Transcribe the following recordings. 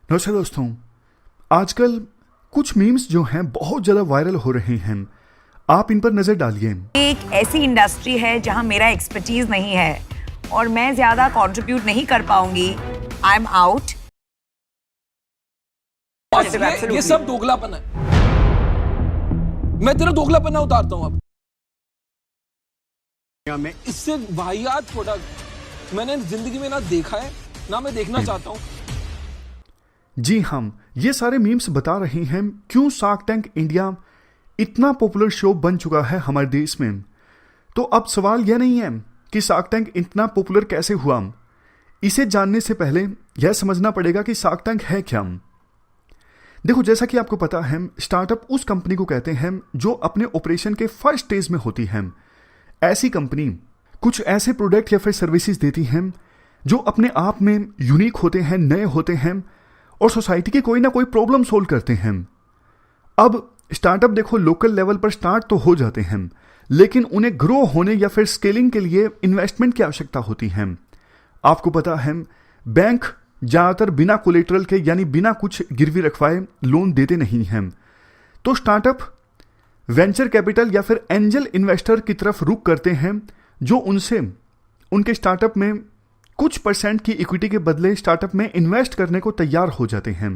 नमस्कार दोस्तों। आजकल कुछ मीम्स जो हैं बहुत ज़्यादा वायरल हो रहे हैं। आप इन पर नज़र डालिए। एक ऐसी इंडस्ट्री है जहां मेरा एक्सपर्टीज नहीं है और मैं ज्यादा कंट्रीब्यूट नहीं कर पाऊंगी। I am out. ये सब दोगलापन है। मैं तेरा दोगलापन उतारता हूं अब। मैं इससे वाहियात प्रोडक्ट मैंने जिंदगी में ना देखा है ना मैं देखना चाहता हूं। जी हम ये सारे मीम्स बता रहे हैं क्यों शार्क टैंक इंडिया इतना पॉपुलर शो बन चुका है हमारे देश में। तो अब सवाल यह नहीं है कि शार्क टैंक इतना पॉपुलर कैसे हुआ। इसे जानने से पहले यह समझना पड़ेगा कि शार्क टैंक है क्या। देखो, जैसा कि आपको पता है, स्टार्टअप उस कंपनी को कहते हैं जो अपने ऑपरेशन के फर्स्ट स्टेज में होती है। ऐसी कंपनी कुछ ऐसे प्रोडक्ट या फिर सर्विसेज देती हैं जो अपने आप में यूनिक होते हैं, नए होते हैं और सोसाइटी की कोई ना कोई प्रॉब्लम सोल्व करते हैं। अब स्टार्टअप देखो लोकल लेवल पर स्टार्ट तो हो जाते हैं, लेकिन उन्हें ग्रो होने या फिर स्केलिंग के लिए इन्वेस्टमेंट की आवश्यकता होती है। आपको पता है, बैंक ज़्यादातर बिना कोलेटरल के यानी बिना कुछ गिरवी रखवाए लोन देते नहीं हैं। तो स्टार्टअप वेंचर कैपिटल या फिर एंजल इन्वेस्टर की तरफ रुख करते हैं जो उनसे उनके स्टार्टअप में कुछ परसेंट की इक्विटी के बदले स्टार्टअप में इन्वेस्ट करने को तैयार हो जाते हैं।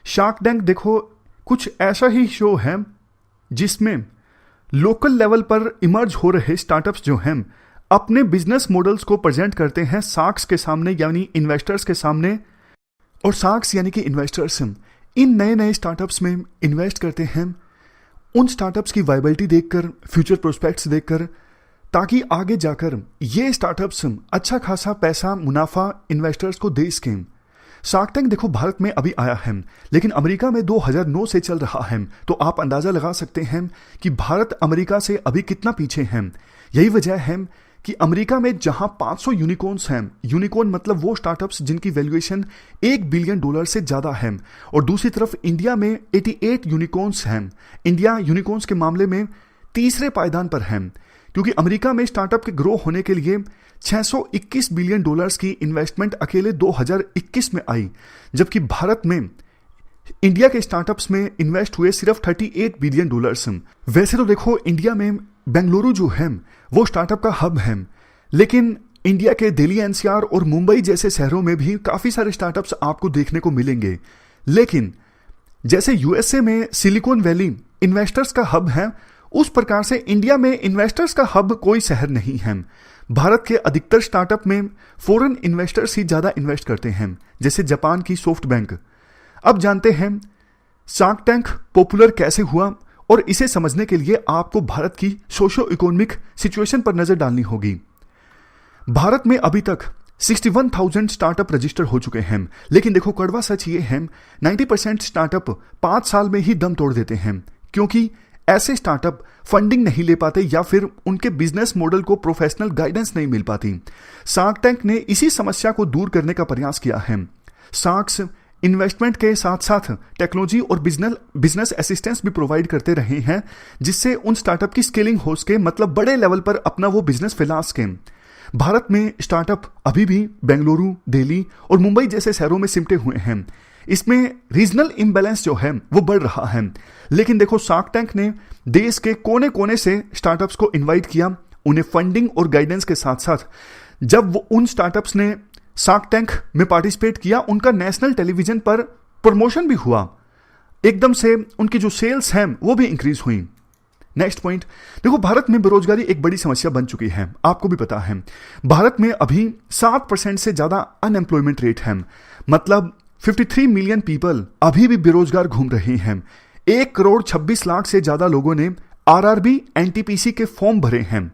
शार्क टैंक देखो कुछ ऐसा ही शो है जिसमें लोकल लेवल पर इमर्ज हो रहे स्टार्टअप्स जो हैं अपने बिजनेस मॉडल्स को प्रेजेंट करते हैं शार्क्स के सामने यानी इन्वेस्टर्स के सामने। और शार्क्स यानी कि इन्वेस्टर्स इन नए नए स्टार्टअप्स में इन्वेस्ट करते हैं उन स्टार्टअप्स की वायबिलिटी देखकर, फ्यूचर प्रोस्पेक्ट्स देखकर, ताकि आगे जाकर ये स्टार्टअप्स अच्छा खासा पैसा मुनाफा इन्वेस्टर्स को दे सकें। शार्क टैंक देखो भारत में अभी आया है, लेकिन अमेरिका में 2009 से चल रहा है। तो आप अंदाजा लगा सकते हैं कि भारत अमेरिका से अभी कितना पीछे है। यही वजह है कि अमेरिका में जहां 500 यूनिकॉर्न्स हैं, यूनिकॉर्न मतलब वो स्टार्टअप्स जिनकी वैल्यूएशन $1 बिलियन से ज़्यादा है, और दूसरी तरफ इंडिया में 88 यूनिकॉर्न्स हैं। इंडिया यूनिकॉर्न्स के मामले में तीसरे पायदान पर है, क्योंकि अमेरिका में स्टार्टअप के ग्रो होने के लिए $621 बिलियन की इन्वेस्टमेंट अकेले 2021 में आई, जबकि भारत में इंडिया के स्टार्टअप्स में इन्वेस्ट हुए सिर्फ $38 बिलियन। वैसे तो देखो इंडिया में बेंगलुरु जो है वो स्टार्टअप का हब है, लेकिन इंडिया के दिल्ली एनसीआर और मुंबई जैसे शहरों में भी काफ़ी सारे स्टार्टअप्स आपको देखने को मिलेंगे। लेकिन जैसे यूएसए में सिलिकॉन वैली इन्वेस्टर्स का हब है, उस प्रकार से इंडिया में इन्वेस्टर्स का हब कोई शहर नहीं है। भारत के अधिकतर स्टार्टअप में फॉरेन इन्वेस्टर्स ही ज़्यादा इन्वेस्ट करते हैं, जैसे जापान की सॉफ्ट बैंक। अब जानते हैं शार्क टैंक पॉपुलर कैसे हुआ, और इसे समझने के लिए आपको भारत की सोशो इकोनॉमिक सिचुएशन पर नजर डालनी होगी। भारत में अभी तक 61,000 स्टार्टअप रजिस्टर हो चुके हैं, लेकिन देखो कड़वा सच ये है 90% स्टार्टअप 5 साल में ही दम तोड़ देते हैं, क्योंकि ऐसे स्टार्टअप फंडिंग नहीं ले पाते या फिर उनके बिजनेस मॉडल को प्रोफेशनल गाइडेंस नहीं मिल पाती। शार्क टैंक ने इसी समस्या को दूर करने का प्रयास किया है। शार्क्स इन्वेस्टमेंट के साथ साथ टेक्नोलॉजी और बिजनेस असिस्टेंस भी प्रोवाइड करते रहे हैं, जिससे उन स्टार्टअप की स्केलिंग हो सके, मतलब बड़े लेवल पर अपना वो बिजनेस फैला सके। भारत में स्टार्टअप अभी भी बेंगलुरु, दिल्ली और मुंबई जैसे शहरों में सिमटे हुए हैं। इसमें रीजनल इम्बैलेंस जो है वो बढ़ रहा है। लेकिन देखो शार्क टैंक ने देश के कोने कोने से स्टार्टअप्स को इनवाइट किया, उन्हें फंडिंग और गाइडेंस के साथ साथ जब वो उन स्टार्टअप्स ने शार्क टैंक में पार्टिसिपेट किया, उनका नेशनल टेलीविजन पर प्रमोशन भी हुआ। एकदम से उनकी जो सेल्स हैं वो भी इंक्रीज हुई। नेक्स्ट पॉइंट देखो, भारत में बेरोजगारी एक बड़ी समस्या बन चुकी है। आपको भी पता है भारत में अभी 7% से ज्यादा अनएम्प्लॉयमेंट रेट है, मतलब 53 मिलियन पीपल अभी भी बेरोजगार घूम रहे हैं। 1,26,00,000 से ज्यादा लोगों ने आरआरबी एनटीपीसी के फॉर्म भरे हैं,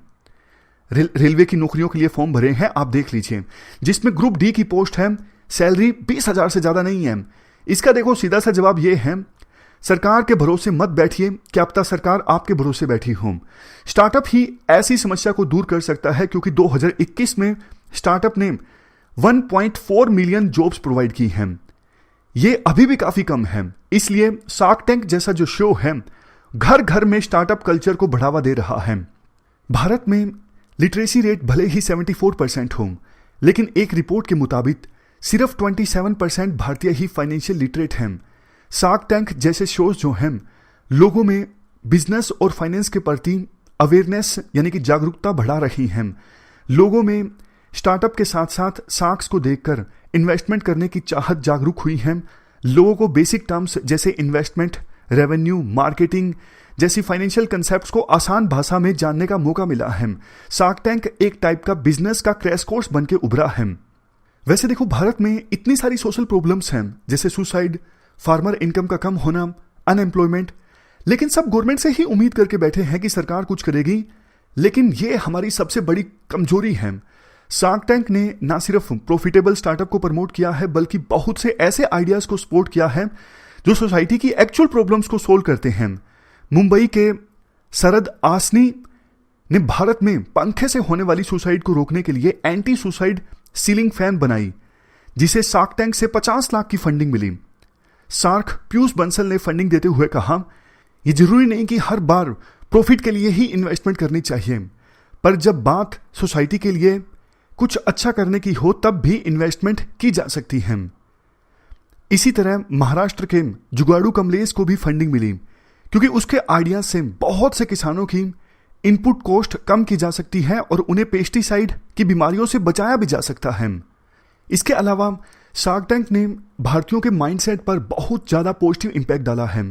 रेलवे की नौकरियों के लिए फॉर्म भरे हैं, आप देख लीजिए, जिसमें ग्रुप डी की पोस्ट है, सैलरी 20,000 से ज्यादा नहीं है। इसका देखो सीधा सा जवाब ये है, सरकार के भरोसे मत बैठिए, क्या पता सरकार आपके भरोसे बैठी हो। स्टार्टअप ही ऐसी समस्या को दूर कर सकता है, क्योंकि 2021 में स्टार्टअप ने 1.4 मिलियन जॉब्स प्रोवाइड की हैं। ये अभी भी काफी कम है, इसलिए शार्क टैंक जैसा जो शो है घर घर में स्टार्टअप कल्चर को बढ़ावा दे रहा है। भारत में लिटरेसी रेट भले ही 74% हो, लेकिन एक रिपोर्ट के मुताबिक सिर्फ 27% भारतीय ही फाइनेंशियल लिटरेट हैं। शार्क टैंक जैसे शोज जो हैं लोगों में बिजनेस और फाइनेंस के प्रति अवेयरनेस यानी कि जागरूकता बढ़ा रही हैं। लोगों में स्टार्टअप के साथ साथ शार्क्स को देखकर इन्वेस्टमेंट करने की चाहत जागरूक हुई है। लोगों को बेसिक टर्म्स जैसे इन्वेस्टमेंट, रेवेन्यू, मार्केटिंग जैसी फाइनेंशियल कंसेप्ट्स को आसान भाषा में जानने का मौका मिला है। शार्क टैंक एक टाइप का बिजनेस का क्रैश कोर्स बनके उभरा है। वैसे देखो, भारत में इतनी सारी सोशल प्रॉब्लम्स हैं जैसे सुसाइड, फार्मर इनकम का कम होना, अनएम्प्लॉयमेंट, लेकिन सब गवर्नमेंट से ही उम्मीद करके बैठे हैं कि सरकार कुछ करेगी। लेकिन ये हमारी सबसे बड़ी कमजोरी है। शार्क टैंक ने ना सिर्फ प्रॉफिटेबल स्टार्टअप को प्रमोट किया है बल्कि बहुत से ऐसे आइडियाज को सपोर्ट किया है जो सोसाइटी की एक्चुअल प्रॉब्लम्स को सोल्व करते हैं। मुंबई के शरद आसनी ने भारत में पंखे से होने वाली सुसाइड को रोकने के लिए एंटी सुसाइड सीलिंग फैन बनाई, जिसे शार्क टैंक से 50 लाख की फंडिंग मिली। शार्क पीयूष बंसल ने फंडिंग देते हुए कहा, यह जरूरी नहीं कि हर बार प्रॉफिट के लिए ही इन्वेस्टमेंट करनी चाहिए, पर जब बात सोसाइटी के लिए कुछ अच्छा करने की हो तब भी इन्वेस्टमेंट की जा सकती है। इसी तरह महाराष्ट्र के जुगाड़ू कमलेश को भी फंडिंग मिली क्योंकि उसके आइडिया से बहुत से किसानों की इनपुट कॉस्ट कम की जा सकती है और उन्हें पेस्टिसाइड की बीमारियों से बचाया भी जा सकता है। इसके अलावा शार्क टैंक ने भारतीयों के माइंडसेट पर बहुत ज़्यादा पॉजिटिव इंपैक्ट डाला है।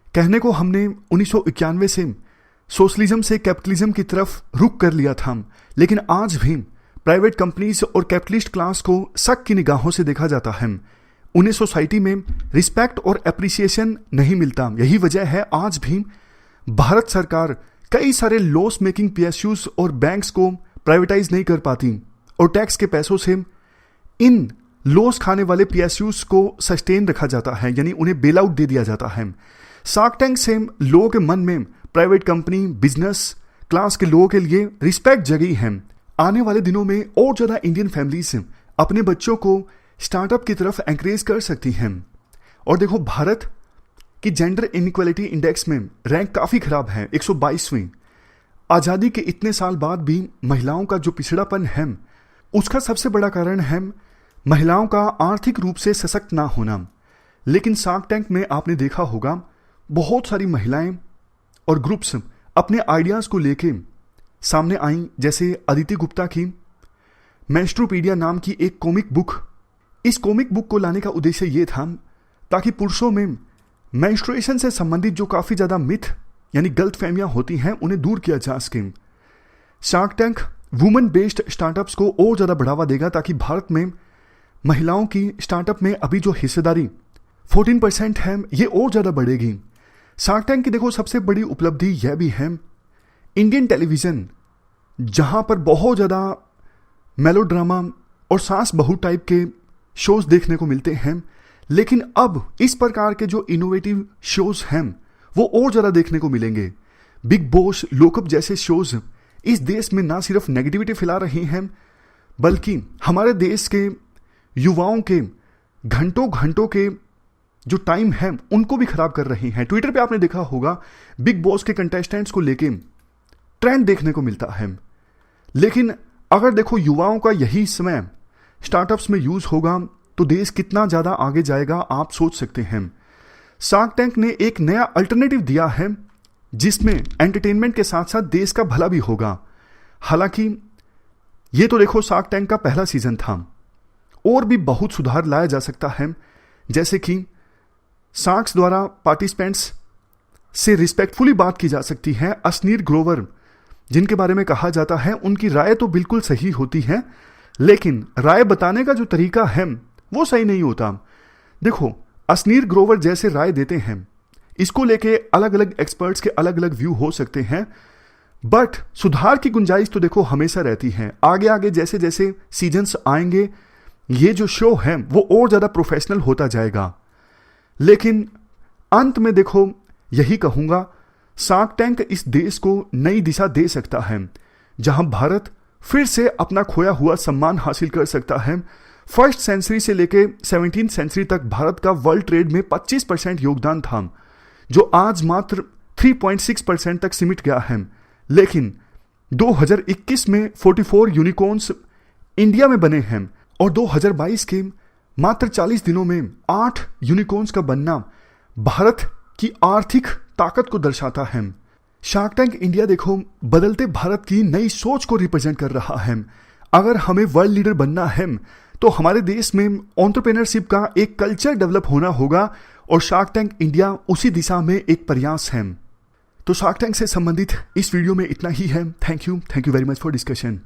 कहने को हमने 1991 से सोशलिज्म से कैपिटलिज्म की तरफ रुख कर लिया था, लेकिन आज भी प्राइवेट कंपनीज और कैपिटलिस्ट क्लास को शक की निगाहों से देखा जाता है। उन्हें सोसाइटी में रिस्पेक्ट और एप्रिसिएशन नहीं मिलता। यही वजह है आज भी भारत सरकार कई सारे लॉस मेकिंग पीएसयूज और बैंक्स को प्राइवेटाइज नहीं कर पाती और टैक्स के पैसों से इन लॉस खाने वाले पीएसयूज को सस्टेन रखा जाता है, यानी उन्हें बेल आउट दे दिया जाता है। शार्क टैंक से लोगों के मन में प्राइवेट कंपनी, बिजनेस क्लास के लोगों के लिए रिस्पेक्ट जगी है। आने वाले दिनों में और ज़्यादा इंडियन फैमिलीज अपने बच्चों को स्टार्टअप की तरफ एंकरेज कर सकती हैं। और देखो, भारत की जेंडर इनइक्वालिटी इंडेक्स में रैंक काफ़ी खराब है, 122वीं। आज़ादी के इतने साल बाद भी महिलाओं का जो पिछड़ापन है उसका सबसे बड़ा कारण है महिलाओं का आर्थिक रूप से सशक्त ना होना। लेकिन शार्क टैंक में आपने देखा होगा बहुत सारी महिलाएं और ग्रुप्स अपने आइडियाज़ को लेके सामने आई, जैसे अदिति गुप्ता की मेंस्ट्रुपीडिया नाम की एक कॉमिक बुक। इस कॉमिक बुक को लाने का उद्देश्य ये था ताकि पुरुषों में मेंस्ट्रुएशन से संबंधित जो काफ़ी ज़्यादा मिथ यानी गलत फहमियाँ होती हैं उन्हें दूर किया जा सके। Shark tank women based startups को और ज़्यादा बढ़ावा देगा ताकि भारत में महिलाओं की स्टार्टअप में अभी जो हिस्सेदारी 14% है ये और ज़्यादा बढ़ेगी। शार्क टैंक की देखो सबसे बड़ी उपलब्धि यह भी है, इंडियन टेलीविज़न जहाँ पर बहुत ज़्यादा मेलोड्रामा और सास बहू टाइप के शोज़ देखने को मिलते हैं, लेकिन अब इस प्रकार के जो इनोवेटिव शोज़ हैं वो और ज़्यादा देखने को मिलेंगे। बिग बॉस, लॉकअप जैसे शोज़ इस देश में ना सिर्फ नेगेटिविटी फैला रही हैं बल्कि हमारे देश के युवाओं के घंटों घंटों के जो टाइम है उनको भी खराब कर रही हैं। ट्विटर पे आपने देखा होगा बिग बॉस के कंटेस्टेंट्स को लेके ट्रेंड देखने को मिलता है। लेकिन अगर देखो युवाओं का यही समय स्टार्टअप्स में यूज होगा तो देश कितना ज़्यादा आगे जाएगा आप सोच सकते हैं। शार्क टैंक ने एक नया अल्टरनेटिव दिया है जिसमें एंटरटेनमेंट के साथ साथ देश का भला भी होगा। हालांकि ये तो देखो शार्क टैंक का पहला सीजन था, और भी बहुत सुधार लाया जा सकता है, जैसे कि शार्क्स द्वारा पार्टिसिपेंट्स से रिस्पेक्टफुली बात की जा सकती है। असनीर ग्रोवर जिनके बारे में कहा जाता है उनकी राय तो बिल्कुल सही होती है, लेकिन राय बताने का जो तरीका है वो सही नहीं होता। देखो, असनीर ग्रोवर जैसे राय देते हैं इसको लेके अलग अलग एक्सपर्ट्स के अलग अलग व्यू हो सकते हैं, बट सुधार की गुंजाइश तो देखो हमेशा रहती है। आगे आगे जैसे जैसे सीजन्स आएंगे ये जो शो है वो और ज़्यादा प्रोफेशनल होता जाएगा। लेकिन अंत में देखो यही कहूँगा, शार्क टैंक इस देश को नई दिशा दे सकता है जहां भारत फिर से अपना खोया हुआ सम्मान हासिल कर सकता है। फर्स्ट सेंचुरी से लेके 17th सेंचुरी तक भारत का वर्ल्ड ट्रेड में 25% योगदान था, जो आज मात्र 3.6% तक सिमट गया है। लेकिन 2021 में 44 यूनिकॉर्न्स इंडिया में बने हैं और 2022 के मात्र 40 दिनों में 8 यूनिकॉर्न्स का बनना भारत की आर्थिक ताकत को दर्शाता है। शार्क टैंक इंडिया देखो बदलते भारत की नई सोच को रिप्रेजेंट कर रहा है। अगर हमें वर्ल्ड लीडर बनना है तो हमारे देश में एंटरप्रेन्योरशिप का एक कल्चर डेवलप होना होगा और शार्क टैंक इंडिया उसी दिशा में एक प्रयास है। तो शार्क टैंक से संबंधित इस वीडियो में इतना ही है। Thank you very much for discussion.